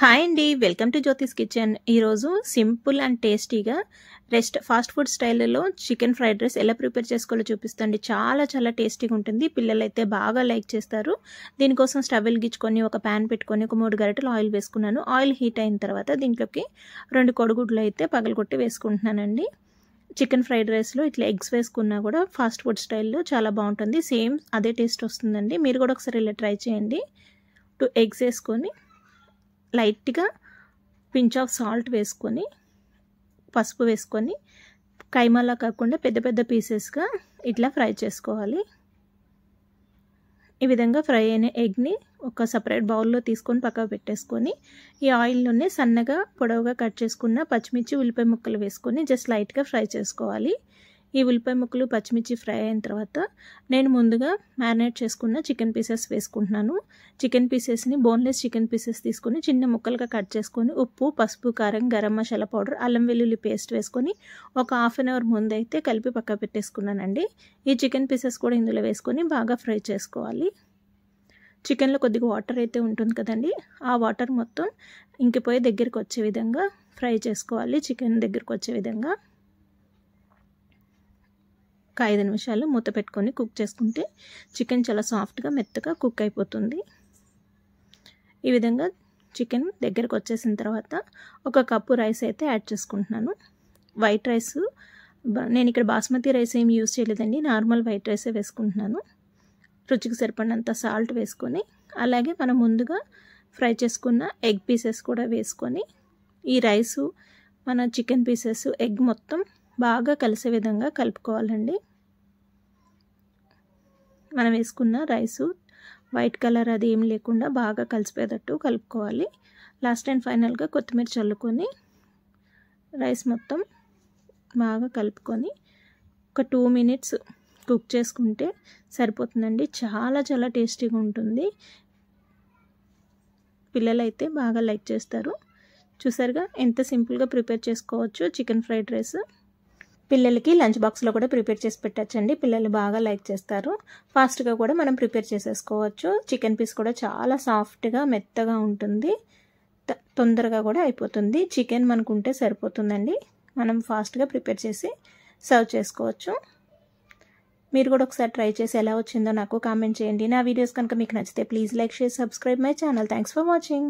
Hi అండి, welcome to జ్యోతిస్ kitchen. ఈరోజు simple and టేస్టీగా ఫాస్ట్ ఫుడ్ స్టైల్లో చికెన్ ఫ్రైడ్ రైస్ ఎలా ప్రిపేర్ చేసుకోవాలో చూపిస్తాండి. చాలా చాలా టేస్టీగా ఉంటుంది. పిల్లలు అయితే బాగా లైక్ చేస్తారు. దీనికోసం స్టవ్ వెలిగించుకొని ఒక ప్యాన్ పెట్టుకొని ఒక 3 గరిటెలు ఆయిల్ వేసుకున్నాను. ఆయిల్ హీట్ అయిన తర్వాత దీంట్లోకి 2 కోడిగుడ్లు అయితే పగలగొట్టి వేసుకుంటున్నానండి. చికెన్ ఫ్రైడ్ రైస్లో ఇట్లా ఎగ్స్ వేసుకున్నా కూడా ఫాస్ట్ ఫుడ్ స్టైల్లో చాలా బాగుంటుంది. సేమ్ అదే టేస్ట్ వస్తుందండి. మీరు కూడా ఒకసారి ఇలా ట్రై చేయండి. 2 ఎగ్స్ వేసుకొని లైట్గా పించ్ ఆఫ్ సాల్ట్ వేసుకొని పసుపు వేసుకొని కైమాలా కాకుండా పెద్ద పెద్ద పీసెస్గా ఇట్లా ఫ్రై చేసుకోవాలి. ఈ విధంగా ఫ్రై అయిన ఎగ్ని ఒక సపరేట్ బౌల్లో తీసుకొని పక్కకు పెట్టేసుకొని ఈ ఆయిల్లోనే సన్నగా పొడవుగా కట్ చేసుకున్న పచ్చిమిర్చి ఉల్లిపాయ ముక్కలు వేసుకొని జస్ట్ లైట్గా ఫ్రై చేసుకోవాలి. ఈ ఉల్లిపాయ ముక్కలు పచ్చిమిర్చి ఫ్రై అయిన తర్వాత నేను ముందుగా మ్యారినేట్ చేసుకున్న చికెన్ పీసెస్ వేసుకుంటున్నాను. చికెన్ పీసెస్ని బోన్లెస్ చికెన్ పీసెస్ తీసుకొని చిన్న ముక్కలుగా కట్ చేసుకొని ఉప్పు, పసుపు, కారం, గరం మసాలా పౌడర్, అల్లం వెల్లుల్లి పేస్ట్ వేసుకొని ఒక హాఫ్ అన్ అవర్ ముందు అయితే కలిపి పక్క పెట్టేసుకున్నానండి. ఈ చికెన్ పీసెస్ కూడా ఇందులో వేసుకొని బాగా ఫ్రై చేసుకోవాలి. చికెన్లో కొద్దిగా వాటర్ అయితే ఉంటుంది కదండి, ఆ వాటర్ మొత్తం ఇంకిపోయి దగ్గరికి వచ్చే విధంగా ఫ్రై చేసుకోవాలి. చికెన్ దగ్గరికి వచ్చే విధంగా ఒక 5 నిమిషాలు మూత పెట్టుకొని కుక్ చేసుకుంటే చికెన్ చాలా సాఫ్ట్గా మెత్తగా కుక్ అయిపోతుంది. ఈ విధంగా చికెన్ దగ్గరకు వచ్చేసిన తర్వాత 1 కప్పు రైస్ అయితే యాడ్ చేసుకుంటున్నాను. వైట్ రైస్ నేను ఇక్కడ బాస్మతి రైస్ ఏమి యూజ్ చేయలేదండి, నార్మల్ వైట్ రైసే వేసుకుంటున్నాను. రుచికి సరిపడినంత సాల్ట్ వేసుకొని అలాగే మనం ముందుగా ఫ్రై చేసుకున్న ఎగ్ పీసెస్ కూడా వేసుకొని ఈ రైసు మన చికెన్ పీసెస్ ఎగ్ మొత్తం బాగా కలిసే విధంగా కలుపుకోవాలండి. మనం వేసుకున్న రైసు వైట్ కలర్ అది ఏం లేకుండా బాగా కలిసిపోయేటట్టు కలుపుకోవాలి. లాస్ట్ అండ్ ఫైనల్గా కొత్తిమీర చల్లుకొని రైస్ మొత్తం బాగా కలుపుకొని ఒక 2 మినిట్స్ కుక్ చేసుకుంటే సరిపోతుందండి. చాలా చాలా టేస్టీగా ఉంటుంది. పిల్లలైతే బాగా లైక్ చేస్తారు. చూసారుగా ఎంత సింపుల్గా ప్రిపేర్ చేసుకోవచ్చు చికెన్ ఫ్రైడ్ రైస్. పిల్లలకి లంచ్ బాక్స్లో కూడా ప్రిపేర్ చేసి పెట్టచ్చండి. పిల్లలు బాగా లైక్ చేస్తారు. ఫాస్ట్గా కూడా మనం ప్రిపేర్ చేసేసుకోవచ్చు. చికెన్ పీస్ కూడా చాలా సాఫ్ట్గా మెత్తగా ఉంటుంది. తొందరగా కూడా అయిపోతుంది. చికెన్ మనకుంటే సరిపోతుందండి. మనం ఫాస్ట్గా ప్రిపేర్ చేసి సర్వ్ చేసుకోవచ్చు. మీరు కూడా ఒకసారి ట్రై చేసి ఎలా వచ్చిందో నాకు కామెంట్ చేయండి. నా వీడియోస్ కనుక మీకు నచ్చితే please like, share, subscribe my channel. Thanks for watching.